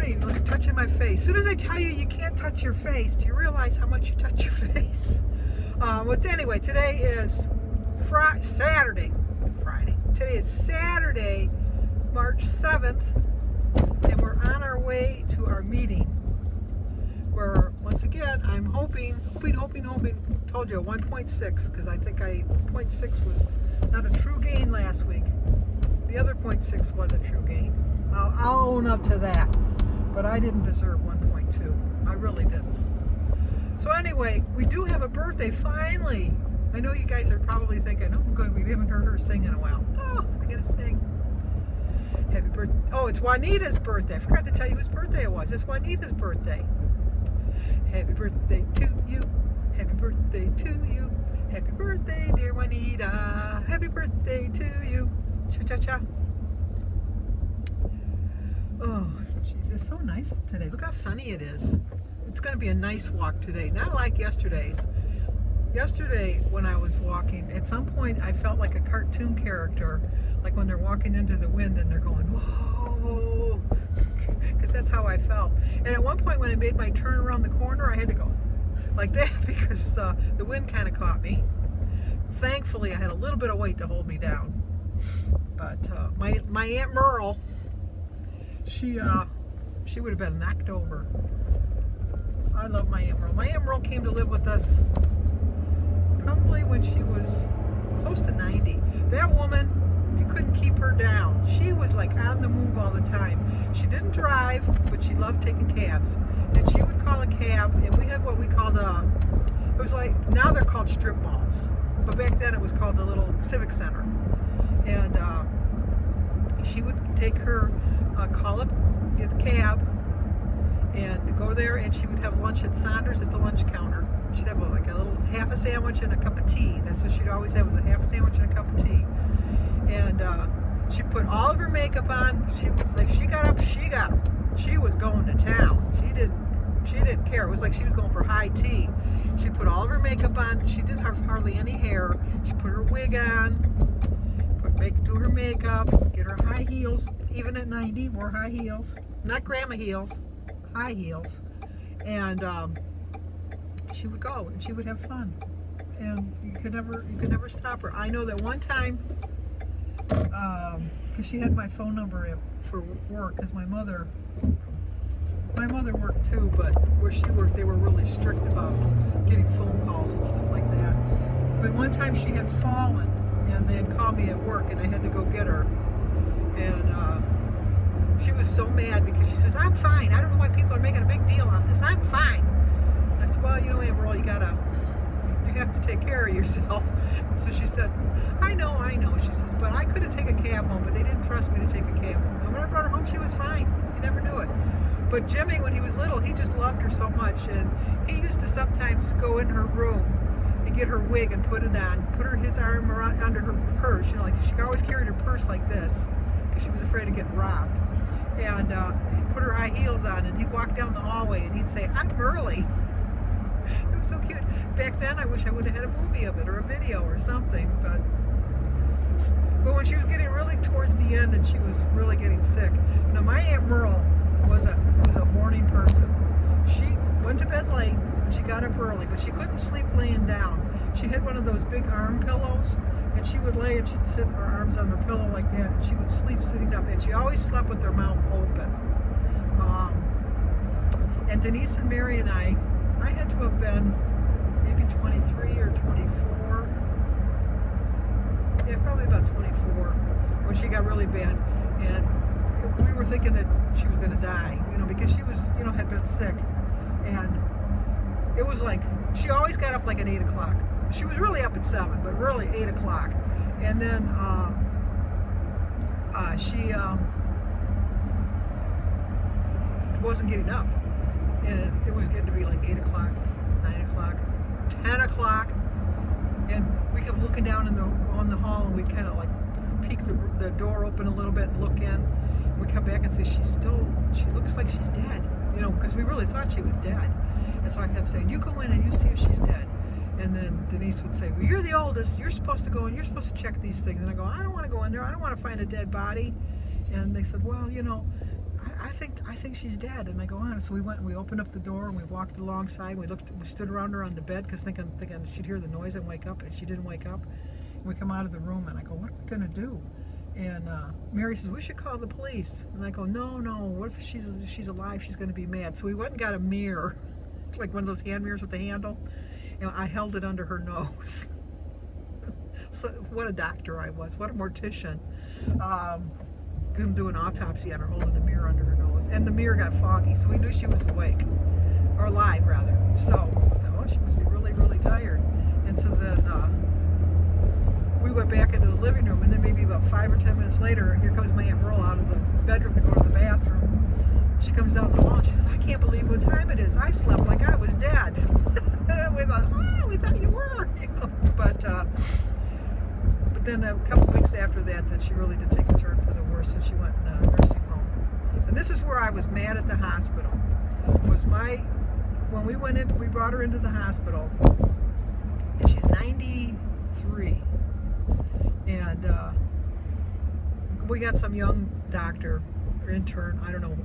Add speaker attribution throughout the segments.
Speaker 1: mean? Look, touching my face. As soon as I tell you can't touch your face, do you realize how much you touch your face? But anyway, today is Saturday. Today is Saturday, March 7th, and we're on our way to our meeting. Where, once again, I'm hoping, told you 1.6, because I think 0.6 was not a true gain last week. The other 0.6 was a true gain. I'll own up to that. But I didn't deserve 1.2. I really didn't. So anyway, we do have a birthday, finally. I know you guys are probably thinking, oh good, we haven't heard her sing in a while. Oh, I gotta sing. Happy birthday. Oh, it's Juanita's birthday. I forgot to tell you whose birthday it was. It's Juanita's birthday. Happy birthday to you. Happy birthday to you. Happy birthday, dear Juanita. Happy birthday to you. Cha-cha-cha. Oh, jeez, it's so nice today. Look how sunny it is. It's going to be a nice walk today. Not like yesterday's. Yesterday, when I was walking, at some point I felt like a cartoon character, like when they're walking into the wind and they're going, whoa, because that's how I felt. And at one point when I made my turn around the corner, I had to go like that because the wind kind of caught me. Thankfully, I had a little bit of weight to hold me down. But my Aunt Merle, she would have been knocked over. I love my Aunt Merle. My Aunt Merle came to live with us probably when she was close to 90. That woman, you couldn't keep her down. She was like on the move all the time. She didn't drive, but she loved taking cabs. And she would call a cab, and we had what we called it was like, now they're called strip malls. But back then it was called the little civic center. And she would take her, call up, get the cab, and go there, and she would have lunch at Saunders at the lunch counter. She'd have like a little half a sandwich and a cup of tea. That's what she'd always have, was a half a sandwich and a cup of tea. And she'd put all of her makeup on. She got up, she was going to town. She didn't care. It was like she was going for high tea. She'd put all of her makeup on. She didn't have hardly any hair. She put her wig on, do her makeup, get her high heels. Even at 90, wore high heels. Not grandma heels, high heels. And she would go and she would have fun. And you could never stop her. I know that one time, because she had my phone number for work, because my mother worked too, but where she worked, they were really strict about getting phone calls and stuff like that. But one time she had fallen, and they had called me at work, and I had to go get her. And she was so mad because she says, I'm fine. I don't know why people are making a big deal on this. I'm fine. And I said, well, you know, Aunt Merle, you have to take care of yourself. So she said, I know. She says, but I could have taken a cab home, but they didn't trust me to take a cab home. And when I brought her home, she was fine. You never knew it. But Jimmy, when he was little, he just loved her so much. And he used to sometimes go in her room and get her wig and put it on, his arm around under her purse. You know, like she always carried her purse like this because she was afraid of getting robbed. And he'd put her high heels on, and he'd walk down the hallway, and he'd say, I'm early. It was so cute. Back then, I wish I would have had a movie of it or a video or something. But when she was getting really towards the end, and she was really getting sick. Now, my Aunt Merle was a morning person. She went to bed late, and she got up early, but she couldn't sleep laying down. She had one of those big arm pillows, and she would lay and she'd sit her arms on her pillow like that, and she would sleep sitting up, and she always slept with her mouth open. And Denise and Mary and I had to have been maybe 23 or 24. Yeah, probably about 24 when she got really bad. And we were thinking that she was going to die, you know, because she was, you know, had been sick. And it was like, she always got up like at 8 o'clock. She was really up at 7, but really 8 o'clock. And then she wasn't getting up. And it was getting to be like 8 o'clock, 9 o'clock, 10 o'clock. And we kept looking down on the hall, and we'd kind of like peek the door open a little bit and look in. And we come back and say, she looks like she's dead. You know, because we really thought she was dead. And so I kept saying, you go in and you see if she's dead. And then Denise would say, well, you're the oldest. You're supposed to go and you're supposed to check these things. And I go, I don't want to go in there. I don't want to find a dead body. And they said, well, you know, I think she's dead. And I go on. So we went and we opened up the door and we walked alongside. We stood around her on the bed because thinking she'd hear the noise and wake up, and she didn't wake up. And we come out of the room and I go, what are we gonna do? And Mary says, we should call the police. And I go, no. What if she's alive? She's gonna be mad. So we went and got a mirror, like one of those hand mirrors with the handle. And I held it under her nose. So what a doctor I was. What a mortician. Couldn't do an autopsy on her holding the mirror under her nose. And the mirror got foggy, so we knew she was awake. Or alive, rather. So I thought, oh, she must be really, really tired. And so then we went back into the living room, and then maybe about 5 or 10 minutes later, here comes my Aunt Merle out of the bedroom to go to the bathroom. She comes down the hall and she says, I can't believe what time it is. I slept like I was dead. And we thought, oh, we thought you were. You know? But then a couple weeks after that she really did take a turn for the worse, and she went in a nursing home. And this is where I was mad at the hospital. When we went in, we brought her into the hospital, and she's 93. And we got some young doctor or intern, I don't know,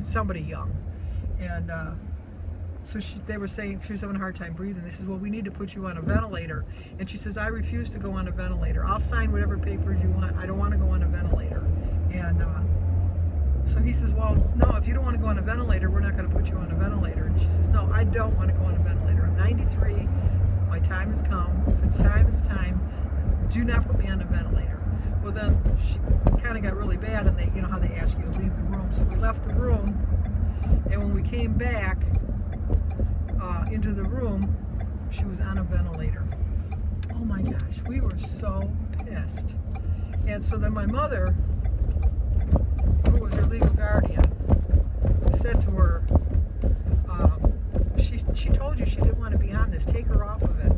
Speaker 1: somebody young. And so they were saying she was having a hard time breathing. They says, well, we need to put you on a ventilator. And she says, I refuse to go on a ventilator. I'll sign whatever papers you want. I don't want to go on a ventilator. And so he says, well, no, if you don't want to go on a ventilator, we're not going to put you on a ventilator. And she says, no, I don't want to go on a ventilator. I'm 93. My time has come. If it's time, it's time. Do not put me on a ventilator. Well, then she kind of got really bad, and you know how they ask you to leave the room. So we left the room, and when we came back into the room, she was on a ventilator. Oh my gosh, we were so pissed. And so then my mother, who was her legal guardian, said to her, she told you she didn't want to be on this, take her off of it.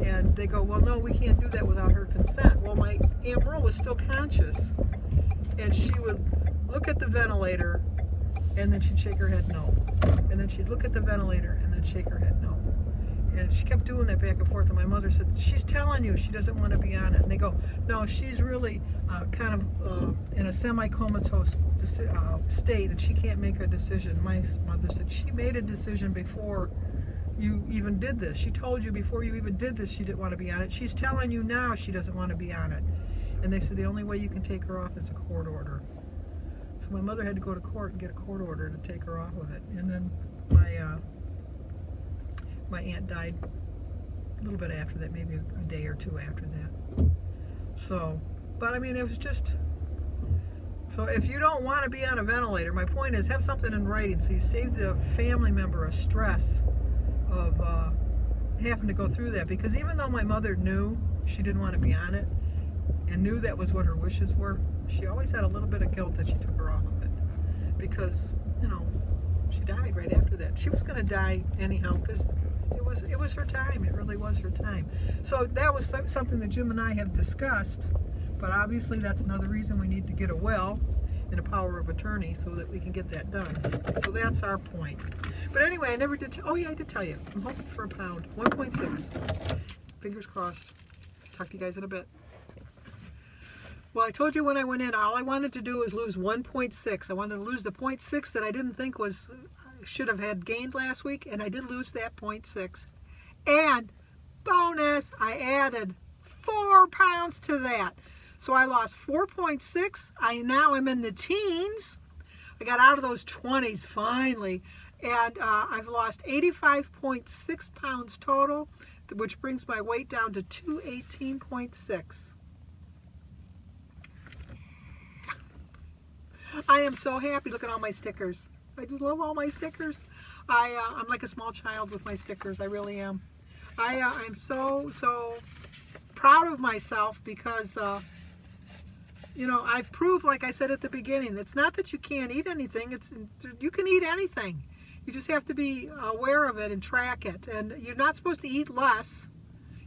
Speaker 1: And they go, well, no, we can't do that without her consent. Well, my Aunt Merle was still conscious, and she would look at the ventilator, and then she'd shake her head no. And then she'd look at the ventilator, and then shake her head no. And she kept doing that back and forth, and my mother said, she's telling you she doesn't want to be on it. And they go, no, she's really kind of in a semi-comatose state, and she can't make a decision. My mother said, she made a decision before you even did this. She told you before you even did this she didn't want to be on it. She's telling you now she doesn't want to be on it. And they said the only way you can take her off is a court order. So my mother had to go to court and get a court order to take her off of it. And then my aunt died a little bit after that, maybe a day or two after that. So, but I mean, it was just, so if you don't want to be on a ventilator, my point is have something in writing so you save the family member a stress of having to go through that. Because even though my mother knew she didn't want to be on it and knew that was what her wishes were, she always had a little bit of guilt that she took her off of it, because you know she died right after that. She was going to die anyhow because it was her time. It really was her time. So that was something that Jim and I have discussed, but obviously that's another reason we need to get a will and a power of attorney so that we can get that done. So that's our point. But anyway, I never did. Oh yeah, I did tell you. I'm hoping for a pound. 1.6. Fingers crossed. Talk to you guys in a bit. Well, I told you when I went in, all I wanted to do was lose 1.6. I wanted to lose the 0.6 that I didn't think should have had gained last week, and I did lose that 0.6. And bonus, I added 4 pounds to that. So I lost 4.6. I now am in the teens. I got out of those 20s finally. And I've lost 85.6 pounds total, which brings my weight down to 218.6. I am so happy. Look at all my stickers. I just love all my stickers. I'm like a small child with my stickers. I really am. I'm so proud of myself because, you know, I've proved, like I said at the beginning, it's not that you can't eat anything. You can eat anything. You just have to be aware of it and track it. And you're not supposed to eat less.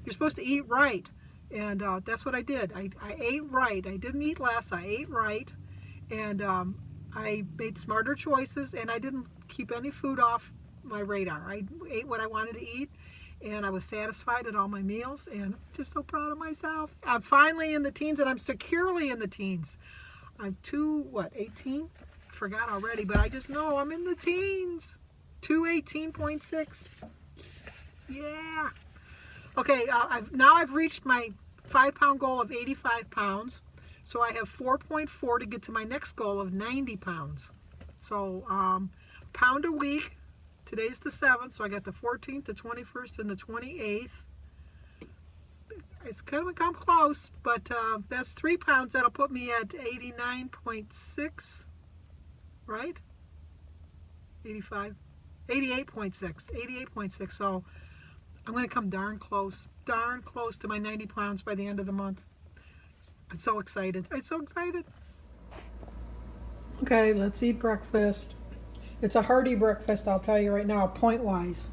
Speaker 1: You're supposed to eat right. And that's what I did. I ate right. I didn't eat less. I ate right. And I made smarter choices, and I didn't keep any food off my radar. I ate what I wanted to eat, and I was satisfied at all my meals, and I'm just so proud of myself. I'm finally in the teens, and I'm securely in the teens. I'm 18? forgot already, but I just know I'm in the teens. 218.6. Yeah. Okay, now I've reached my 5-pound goal of 85 pounds. So I have 4.4 to get to my next goal of 90 pounds. So pound a week. Today's the 7th, so I got the 14th, the 21st, and the 28th. It's kind of come close, but that's 3 pounds. That'll put me at 89.6, right? 85, 88.6, 88.6. So I'm going to come darn close to my 90 pounds by the end of the month. I'm so excited. I'm so excited. Okay, let's eat breakfast. It's a hearty breakfast, I'll tell you right now, point-wise.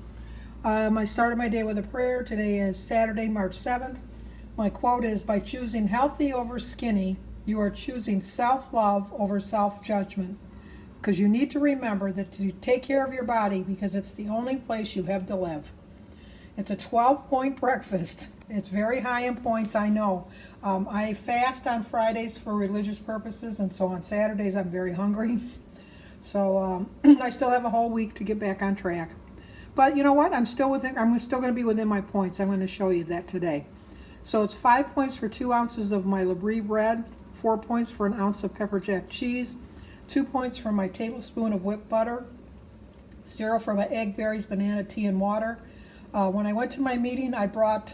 Speaker 1: I started my day with a prayer. Today is Saturday, March 7th. My quote is, by choosing healthy over skinny, you are choosing self-love over self-judgment. Because you need to remember that to take care of your body, because it's the only place you have to live. It's a 12-point breakfast. It's very high in points, I know. I fast on Fridays for religious purposes, and so on Saturdays I'm very hungry. So I still have a whole week to get back on track. But you know what? I'm still going to be within my points. I'm going to show you that today. So it's 5 points for 2 ounces of my Labrie bread, 4 points for an ounce of pepper jack cheese, 2 points for my tablespoon of whipped butter, 0 for my egg, berries, banana, tea, and water. When I went to my meeting, I brought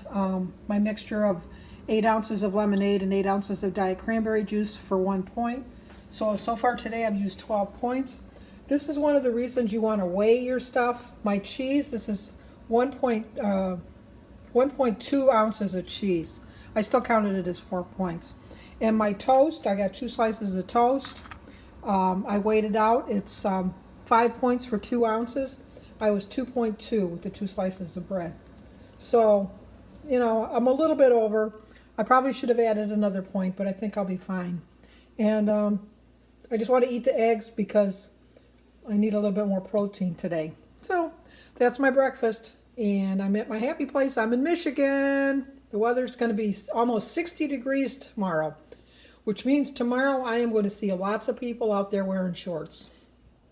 Speaker 1: my mixture of 8 ounces of lemonade and 8 ounces of diet cranberry juice for 1 point. So far today I've used 12 points. This is one of the reasons you want to weigh your stuff. My cheese, this is 1.2 ounces of cheese. I still counted it as 4 points. And my toast, I got 2 slices of toast. I weighed it out. It's 5 points for 2 ounces. I was 2.2 with the 2 slices of bread. So, you know, I'm a little bit over. I probably should have added another point, but I think I'll be fine. And I just want to eat the eggs because I need a little bit more protein today. So that's my breakfast. And I'm at my happy place. I'm in Michigan. The weather's going to be almost 60 degrees tomorrow, which means tomorrow I am going to see lots of people out there wearing shorts.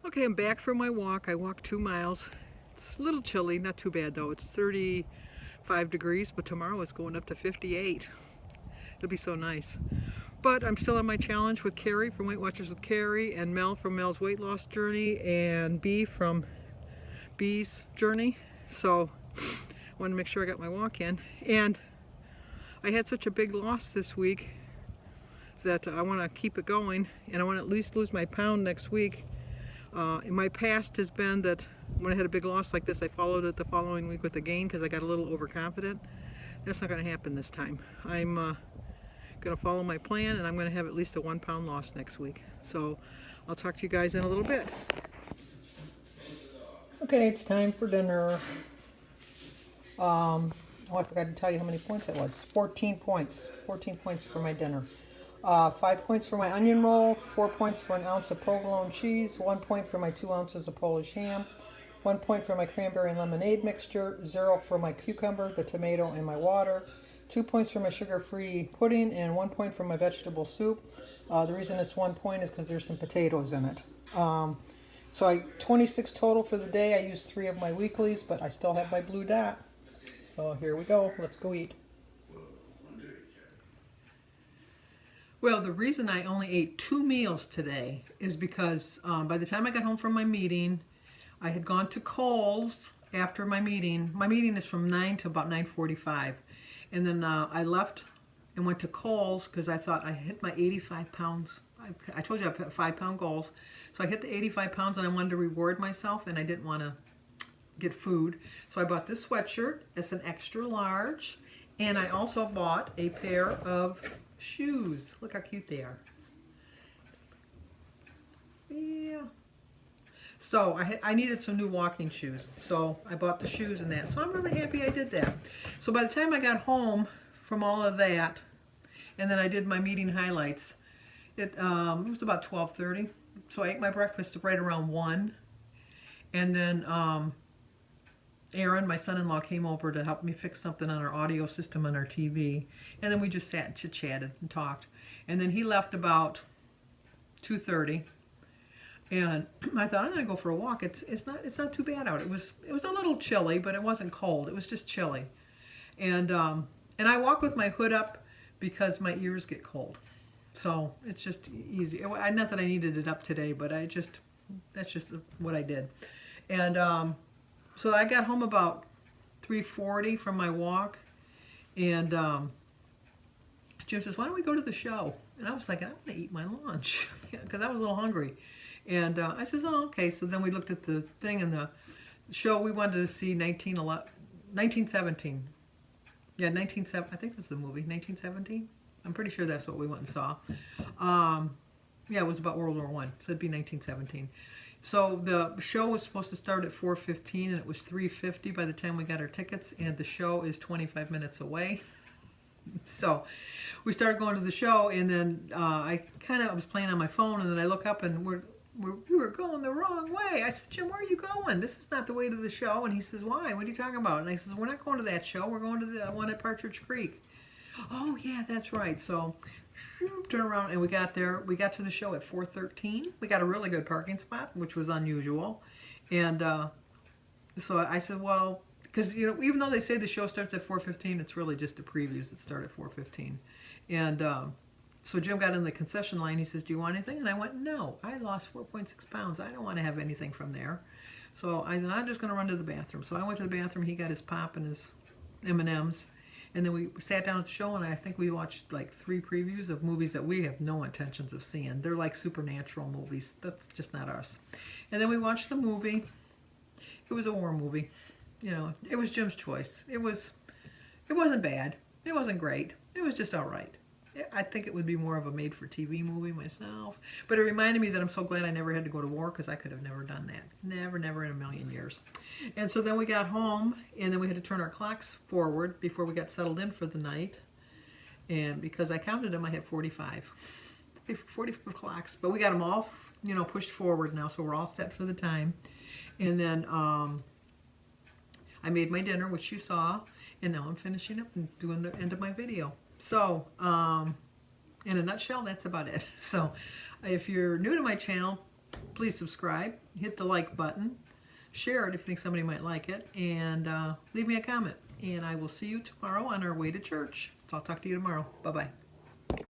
Speaker 1: Okay, I'm back from my walk. I walked 2 miles. It's a little chilly, not too bad though. It's 35 degrees, but tomorrow it's going up to 58. It'll be so nice. But I'm still on my challenge with Carrie from Weight Watchers with Carrie, and Mel from Mel's Weight Loss Journey, and Bee from Bee's Journey. So I want to make sure I got my walk in. And I had such a big loss this week that I want to keep it going, and I want to at least lose my pound next week. In my past has been that when I had a big loss like this, I followed it the following week with a gain because I got a little overconfident. That's not going to happen this time. I'm going to follow my plan, and I'm going to have at least a 1 pound loss next week. So I'll talk to you guys in a little bit. Okay, it's time for dinner. Oh, I forgot to tell you how many points it was. 14 points. 14 points for my dinner. 5 points for my onion roll, 4 points for an ounce of provolone cheese, 1 point for my 2 ounces of Polish ham, 1 point for my cranberry and lemonade mixture, 0 for my cucumber, the tomato, and my water, 2 points for my sugar-free pudding, and 1 point for my vegetable soup. The reason it's 1 point is because there's some potatoes in it. So 26 total for the day. I used 3 of my weeklies, but I still have my blue dot. So here we go. Let's go eat. Well, the reason I only ate 2 meals today is because by the time I got home from my meeting, I had gone to Kohl's after my meeting. My meeting is from 9 to about 9:45. And then I left and went to Kohl's because I thought I hit my 85 pounds. I told you I have 5 pound goals. So I hit the 85 pounds and I wanted to reward myself, and I didn't want to get food. So I bought this sweatshirt. It's an extra large. And I also bought a pair of shoes. Look how cute they are. Yeah. So I needed some new walking shoes. So I bought the shoes and that. So I'm really happy I did that. So by the time I got home from all of that, and then I did my meeting highlights, it was about 12:30. So I ate my breakfast right around 1. And then Aaron, my son-in-law, came over to help me fix something on our audio system on our TV. And then we just sat and chit-chatted and talked. And then he left about 2:30. And I thought I'm going to go for a walk. It's not too bad out. It was a little chilly, but it wasn't cold. It was just chilly. And I walk with my hood up because my ears get cold. So it's just easy. Not that I needed it up today, but that's just what I did. And so I got home about 3:40 from my walk, and Jim says, "Why don't we go to the show?" And I was like, "I want to eat my lunch," because I was a little hungry. And I says, "Oh, okay." So then we looked at the thing, and the show we wanted to see 1917. Yeah, 1917. I think that's the movie, 1917. I'm pretty sure that's what we went and saw. Yeah, it was about World War One, so it'd be 1917. So the show was supposed to start at 4:15, and it was 3:50 by the time we got our tickets, and the show is 25 minutes away. So we started going to the show, and then I was playing on my phone, and then I look up, and we were going the wrong way. I said, "Jim, where are you going? This is not the way to the show." And he says, "Why? What are you talking about?" And I says, "We're not going to that show. We're going to the one at Partridge Creek." "Oh, yeah, that's right." So turn around, and we got there. We got to the show at 4:13. We got a really good parking spot, which was unusual. And so I said, well, because even though they say the show starts at 4:15, it's really just the previews that start at 4:15. And so Jim got in the concession line. He says, "Do you want anything?" And I went, "No, I lost 4.6 pounds. I don't want to have anything from there." So I said, "I'm just going to run to the bathroom." So I went to the bathroom. He got his pop and his M&Ms. And then we sat down at the show, and I think we watched like 3 previews of movies that we have no intentions of seeing. They're like supernatural movies. That's just not us. And then we watched the movie. It was a war movie. It was Jim's choice. It wasn't bad. It wasn't great. It was just all right. I think it would be more of a made-for-TV movie myself. But it reminded me that I'm so glad I never had to go to war, because I could have never done that. Never in a million years. And so then we got home, and then we had to turn our clocks forward before we got settled in for the night. And because I counted them, I had 45 clocks. But we got them all, pushed forward now, so we're all set for the time. And then I made my dinner, which you saw, and now I'm finishing up and doing the end of my video. So, in a nutshell, that's about it. So, if you're new to my channel, please subscribe, hit the like button, share it if you think somebody might like it, and leave me a comment. And I will see you tomorrow on our way to church. So I'll talk to you tomorrow. Bye-bye.